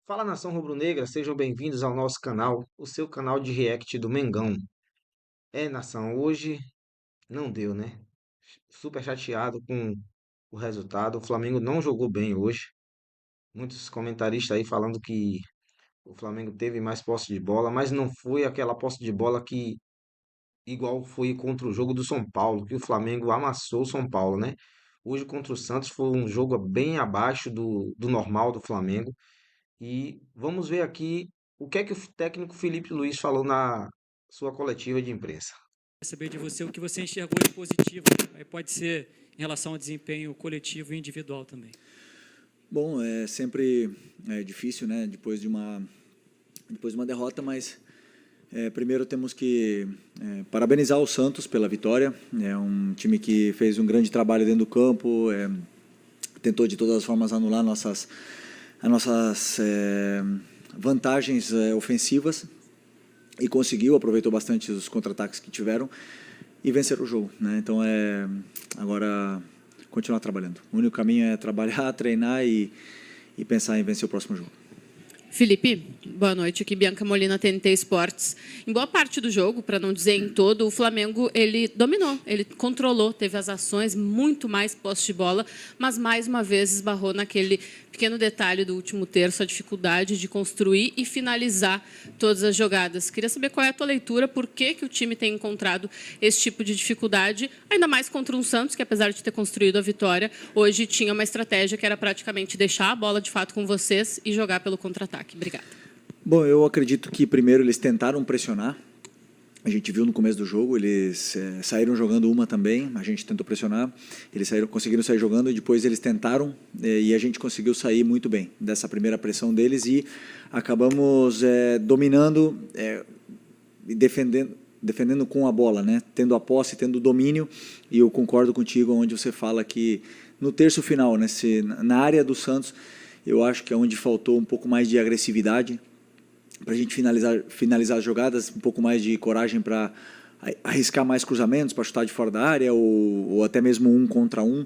Fala nação rubro-negra, sejam bem-vindos ao nosso canal, o seu canal de react do Mengão. Nação, hoje não deu, né? Super chateado com o resultado. O Flamengo não jogou bem hoje. Muitos comentaristas aí falando que o Flamengo teve mais posse de bola, mas não foi aquela posse de bola que igual foi contra o jogo do São Paulo, que o Flamengo amassou o São Paulo, né? Hoje contra o Santos foi um jogo bem abaixo do normal do Flamengo. E vamos ver aqui o que é que o técnico Felipe Luiz falou na sua coletiva de imprensa. Saber de você o que você enxergou de positivo. Aí pode ser em relação ao desempenho coletivo e individual também. Bom, é sempre difícil, né? Depois de uma derrota, mas primeiro temos que parabenizar o Santos pela vitória. É um time que fez um grande trabalho dentro do campo, tentou de todas as formas anular as nossas vantagens ofensivas e conseguiu, aproveitou bastante os contra-ataques que tiveram e vencer o jogo, né? Então agora continuar trabalhando. O único caminho é trabalhar, treinar e pensar em vencer o próximo jogo. Felipe, boa noite. Aqui Bianca Molina, TNT Esportes. Em boa parte do jogo, para não dizer em todo, o Flamengo ele dominou, ele controlou, teve as ações, muito mais posse de bola, mas mais uma vez esbarrou naquele pequeno detalhe do último terço, a dificuldade de construir e finalizar todas as jogadas. Queria saber qual é a tua leitura, por que o time tem encontrado esse tipo de dificuldade, ainda mais contra um Santos, que apesar de ter construído a vitória, hoje tinha uma estratégia que era praticamente deixar a bola de fato com vocês e jogar pelo contra-ataque. Obrigada. Bom, eu acredito que primeiro eles tentaram pressionar. A gente viu no começo do jogo, eles saíram jogando uma também, a gente tentou pressionar, eles conseguiram sair jogando e depois eles tentaram e a gente conseguiu sair muito bem dessa primeira pressão deles e acabamos dominando e defendendo com a bola, né? Tendo a posse, tendo o domínio, e eu concordo contigo onde você fala que no terço final, né, na área do Santos, eu acho que é onde faltou um pouco mais de agressividade, para a gente finalizar as jogadas, um pouco mais de coragem para arriscar mais cruzamentos, para chutar de fora da área, ou até mesmo 1 contra 1,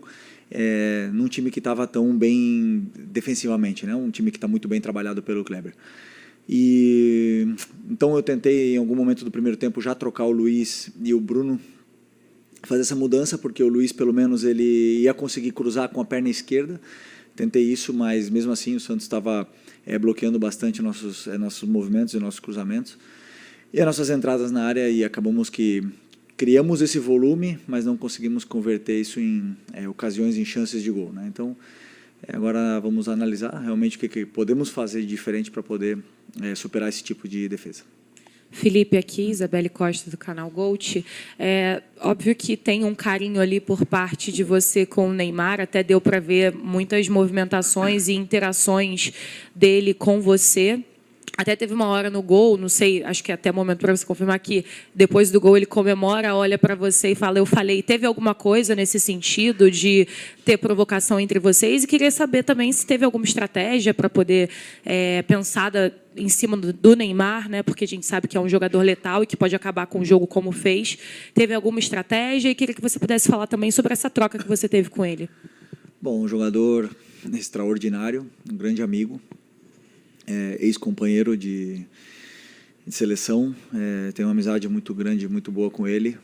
num time que estava tão bem defensivamente, né? Um time que está muito bem trabalhado pelo Kleber. Então eu tentei, em algum momento do primeiro tempo, já trocar o Luiz e o Bruno, fazer essa mudança, porque o Luiz, pelo menos, ele ia conseguir cruzar com a perna esquerda. Tentei isso, mas mesmo assim o Santos estava bloqueando bastante nossos movimentos e nossos cruzamentos e as nossas entradas na área, e acabamos que criamos esse volume, mas não conseguimos converter isso em ocasiões, em chances de gol, né? Então agora vamos analisar realmente o que podemos fazer de diferente para poder superar esse tipo de defesa. Felipe aqui, Isabelle Costa do canal Gold. É óbvio que tem um carinho ali por parte de você com o Neymar, até deu para ver muitas movimentações e interações dele com você. Até teve uma hora no gol, não sei, acho que até o momento para você confirmar que depois do gol ele comemora, olha para você e fala, eu falei. Teve alguma coisa nesse sentido de ter provocação entre vocês? E queria saber também se teve alguma estratégia para poder pensada em cima do Neymar, né? Porque a gente sabe que é um jogador letal e que pode acabar com o jogo como fez. Teve alguma estratégia? E queria que você pudesse falar também sobre essa troca que você teve com ele. Bom, um jogador extraordinário, um grande amigo, ex-companheiro de seleção, tenho uma amizade muito grande, muito boa com ele,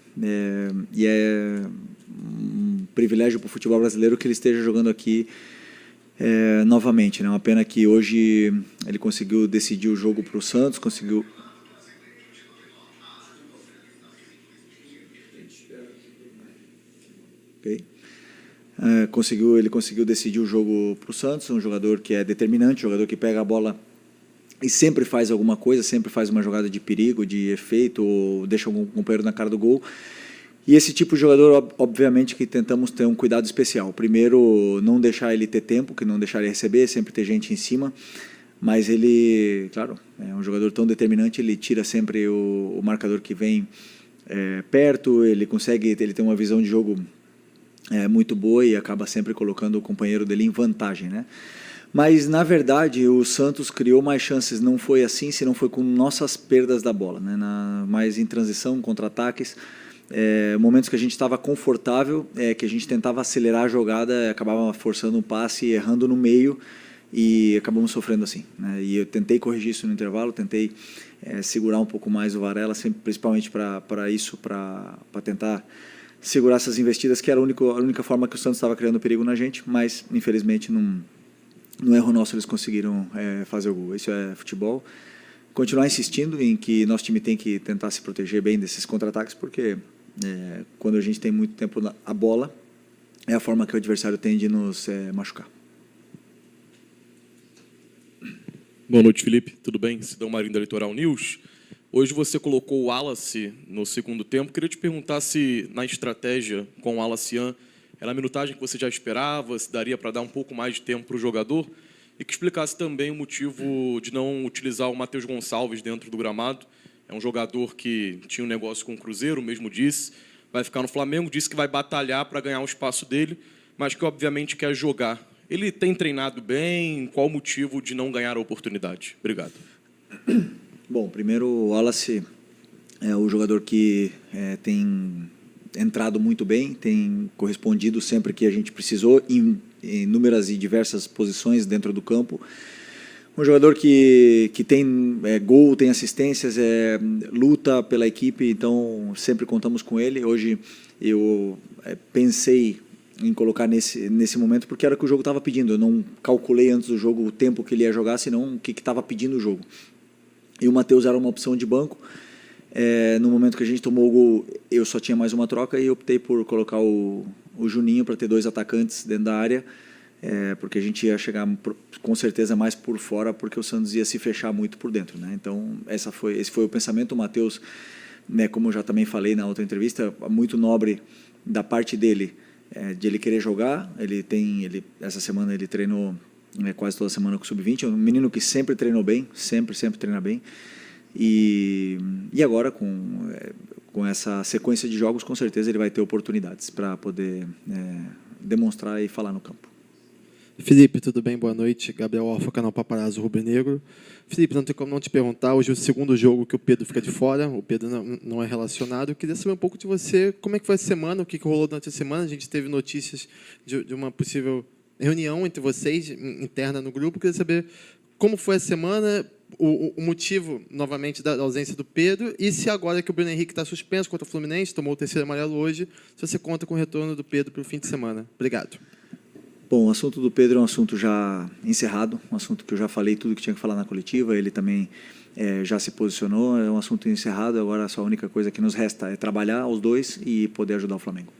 e é um privilégio para o futebol brasileiro que ele esteja jogando aqui novamente, né? Uma pena que hoje ele conseguiu decidir o jogo para o Santos, conseguiu... Okay. Ele conseguiu decidir o jogo para o Santos, um jogador que é determinante, um jogador que pega a bola e sempre faz alguma coisa, sempre faz uma jogada de perigo, de efeito, ou deixa algum companheiro na cara do gol. E esse tipo de jogador, obviamente, que tentamos ter um cuidado especial. Primeiro, não deixar ele ter tempo, que não deixar ele receber, sempre ter gente em cima. Mas ele, claro, é um jogador tão determinante, ele tira sempre o marcador que vem perto, ele tem uma visão de jogo muito boa e acaba sempre colocando o companheiro dele em vantagem, né? Mas, na verdade, o Santos criou mais chances, não foi assim, senão foi com nossas perdas da bola, né? Mais em transição, contra-ataques, momentos que a gente estava confortável, que a gente tentava acelerar a jogada, acabava forçando um passe e errando no meio, e acabamos sofrendo assim, né? E eu tentei corrigir isso no intervalo, tentei segurar um pouco mais o Varela, sempre, principalmente para tentar segurar essas investidas, que era a única forma que o Santos estava criando perigo na gente, mas infelizmente no erro nosso eles conseguiram fazer o gol. Isso é futebol. Continuar insistindo em que nosso time tem que tentar se proteger bem desses contra-ataques, porque quando a gente tem muito tempo a bola, é a forma que o adversário tem de nos machucar. Boa noite, Felipe. Tudo bem? Sidão Marinho da Litoral News. Hoje você colocou o Wallace no segundo tempo. Queria te perguntar se na estratégia com o Wallace era a minutagem que você já esperava, se daria para dar um pouco mais de tempo para o jogador, e que explicasse também o motivo de não utilizar o Matheus Gonçalves dentro do gramado. É um jogador que tinha um negócio com o Cruzeiro, mesmo disse, vai ficar no Flamengo, disse que vai batalhar para ganhar o espaço dele, mas que obviamente quer jogar. Ele tem treinado bem? Qual o motivo de não ganhar a oportunidade? Obrigado. Bom, primeiro o Wallace é o jogador que tem entrado muito bem, tem correspondido sempre que a gente precisou em inúmeras e diversas posições dentro do campo. Um jogador que tem gol, tem assistências, luta pela equipe, então sempre contamos com ele. Hoje eu pensei em colocar nesse momento, porque era o que o jogo estava pedindo. Eu não calculei antes do jogo o tempo que ele ia jogar, senão o que estava pedindo o jogo. E o Matheus era uma opção de banco. No momento que a gente tomou o gol, eu só tinha mais uma troca e optei por colocar o Juninho para ter 2 atacantes dentro da área, porque a gente ia chegar com certeza mais por fora, porque o Santos ia se fechar muito por dentro, né? Então esse foi o pensamento. O Matheus, né, como eu já também falei na outra entrevista, muito nobre da parte dele, de ele querer jogar. Essa semana ele treinou quase toda semana com o Sub-20, é um menino que sempre treinou bem, sempre treina bem, e agora com essa sequência de jogos, com certeza ele vai ter oportunidades para poder demonstrar e falar no campo. Felipe, tudo bem? Boa noite. Gabriel Alfa, canal Paparazzo Rubro Negro. Felipe, não tem como não te perguntar, hoje é o segundo jogo que o Pedro fica de fora, o Pedro não é relacionado. Eu queria saber um pouco de você, como é que foi a semana, o que rolou durante a semana. A gente teve notícias de uma possível reunião entre vocês, interna no grupo. Eu queria saber como foi a semana, o motivo, novamente, da ausência do Pedro, e se agora que o Bruno Henrique está suspenso contra o Fluminense, tomou o 3º amarelo hoje, se você conta com o retorno do Pedro para o fim de semana. Obrigado. Bom, o assunto do Pedro é um assunto já encerrado, um assunto que eu já falei tudo que tinha que falar na coletiva, ele também já se posicionou, é um assunto encerrado, agora só a única coisa que nos resta é trabalhar os dois e poder ajudar o Flamengo.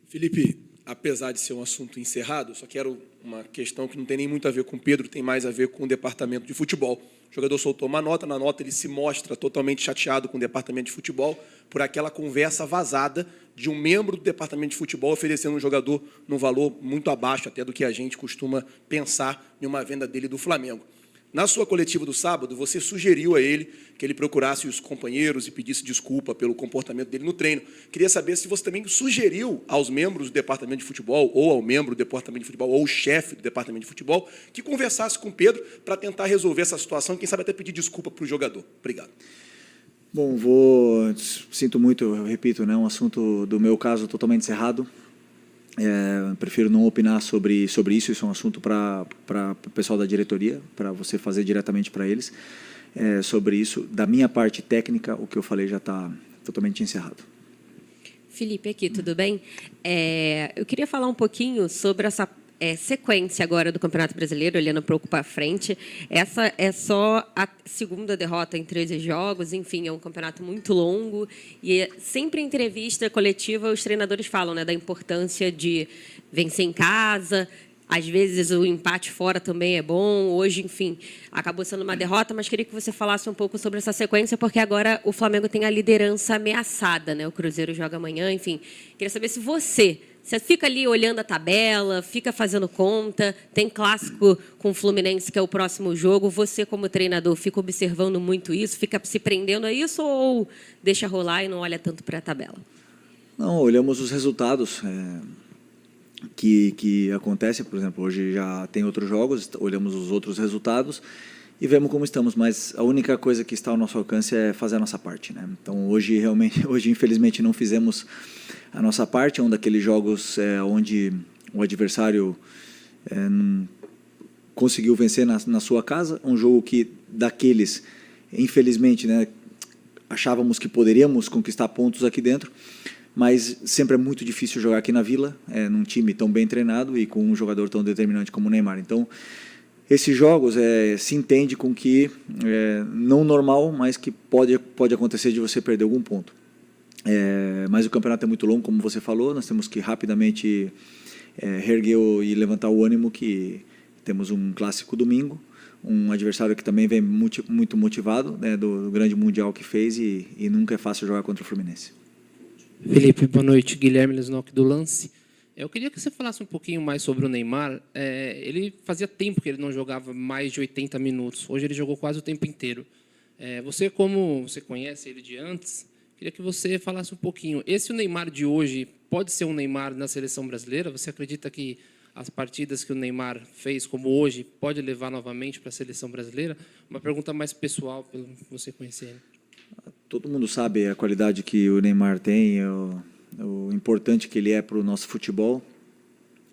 Felipe, apesar de ser um assunto encerrado, só quero uma questão que não tem nem muito a ver com o Pedro, tem mais a ver com o departamento de futebol. O jogador soltou uma nota, na nota ele se mostra totalmente chateado com o departamento de futebol por aquela conversa vazada de um membro do departamento de futebol oferecendo um jogador num valor muito abaixo até do que a gente costuma pensar em uma venda dele do Flamengo. Na sua coletiva do sábado, você sugeriu a ele que ele procurasse os companheiros e pedisse desculpa pelo comportamento dele no treino. Queria saber se você também sugeriu aos membros do departamento de futebol, ou ao membro do departamento de futebol, ou ao chefe do departamento de futebol, que conversasse com o Pedro para tentar resolver essa situação e, quem sabe, até pedir desculpa para o jogador. Obrigado. Bom, sinto muito, eu repito, né, um assunto do meu caso totalmente encerrado. Prefiro não opinar sobre isso é um assunto para o pessoal da diretoria, para você fazer diretamente para eles. Sobre isso, da minha parte técnica, o que eu falei já está totalmente encerrado. Felipe, aqui, tudo bem? Eu queria falar um pouquinho sobre essa sequência agora do Campeonato Brasileiro, olhando um pouco para frente. Essa é só a segunda derrota em 13 jogos, enfim, é um campeonato muito longo. E sempre em entrevista coletiva, os treinadores falam, né, da importância de vencer em casa. Às vezes o empate fora também é bom. Hoje, enfim, acabou sendo uma derrota, mas queria que você falasse um pouco sobre essa sequência, porque agora o Flamengo tem a liderança ameaçada, né? O Cruzeiro joga amanhã, enfim. Queria saber se você fica ali olhando a tabela, fica fazendo conta, tem clássico com o Fluminense, que é o próximo jogo. Você, como treinador, fica observando muito isso, fica se prendendo a isso ou deixa rolar e não olha tanto para a tabela? Não, olhamos os resultados que acontecem. Por exemplo, hoje já tem outros jogos, olhamos os outros resultados e vemos como estamos, mas a única coisa que está ao nosso alcance é fazer a nossa parte, né? Então, hoje infelizmente, não fizemos a nossa parte. É um daqueles jogos onde o adversário conseguiu vencer na sua casa, um jogo que daqueles, infelizmente, né, achávamos que poderíamos conquistar pontos aqui dentro, mas sempre é muito difícil jogar aqui na Vila, num time tão bem treinado e com um jogador tão determinante como o Neymar. Então, esses jogos se entende com que não normal, mas que pode acontecer de você perder algum ponto. Mas o campeonato é muito longo, como você falou, nós temos que rapidamente reerguer e levantar o ânimo, que temos um clássico domingo, um adversário que também vem muito motivado, né, do grande mundial que fez, e nunca é fácil jogar contra o Fluminense. Felipe, boa noite. Guilherme Lesnock do Lance. Eu queria que você falasse um pouquinho mais sobre o Neymar. Ele fazia tempo que ele não jogava mais de 80 minutos. Hoje ele jogou quase o tempo inteiro. Você, como você conhece ele de antes, queria que você falasse um pouquinho. O Neymar de hoje pode ser um Neymar na seleção brasileira? Você acredita que as partidas que o Neymar fez, como hoje, pode levar novamente para a seleção brasileira? Uma pergunta mais pessoal, pelo você conhecer ele. Todo mundo sabe a qualidade que o Neymar tem, o importante que ele é para o nosso futebol.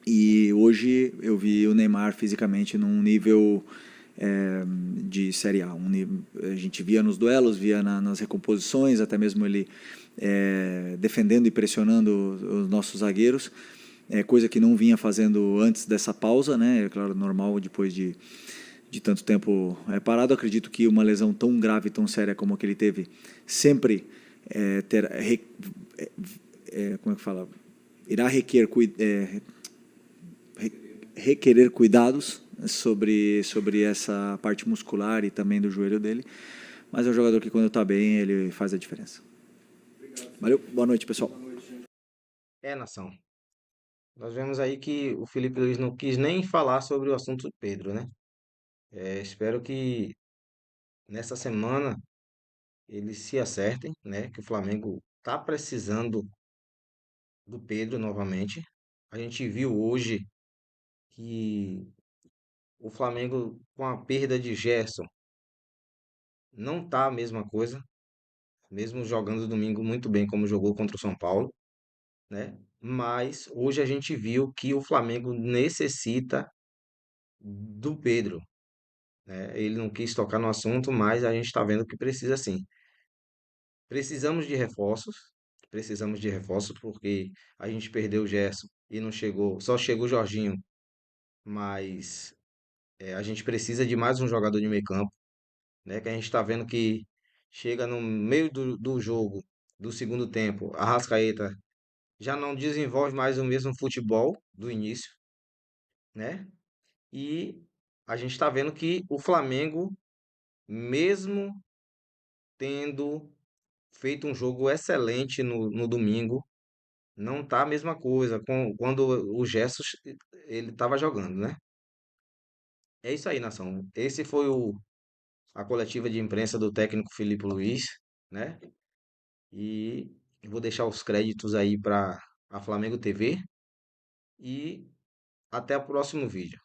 E hoje eu vi o Neymar fisicamente num nível de Série A. A gente via nos duelos, via nas recomposições, até mesmo ele defendendo e pressionando os nossos zagueiros, coisa que não vinha fazendo antes dessa pausa, né? É claro, normal depois de tanto tempo parado. Acredito que uma lesão tão grave, tão séria como a que ele teve, sempre como é que fala? Irá requerer cuidados sobre essa parte muscular e também do joelho dele, mas é um jogador que, quando está bem, ele faz a diferença. Valeu, boa noite, pessoal. Nação. Nós vemos aí que o Felipe Luiz não quis nem falar sobre o assunto do Pedro, né? Espero que nessa semana eles se acertem, né? Que o Flamengo tá precisando do Pedro novamente. A gente viu hoje que o Flamengo, com a perda de Gerson, não tá a mesma coisa, mesmo jogando domingo muito bem como jogou contra o São Paulo, né? Mas hoje a gente viu que o Flamengo necessita do Pedro, né? Ele não quis tocar no assunto, mas a gente está vendo que precisa sim. Precisamos de reforços porque a gente perdeu o Gerson e não chegou, só chegou o Jorginho, mas a gente precisa de mais um jogador de meio campo, né? Que a gente está vendo que chega no meio do jogo, do segundo tempo, a Arrascaeta já não desenvolve mais o mesmo futebol do início, né? E a gente está vendo que o Flamengo, mesmo tendo feito um jogo excelente no domingo, não tá a mesma coisa quando o Gerson ele estava jogando, né? É isso aí, nação. Esse foi a coletiva de imprensa do técnico Felipe Luiz, né? E vou deixar os créditos aí para a Flamengo TV e até o próximo vídeo.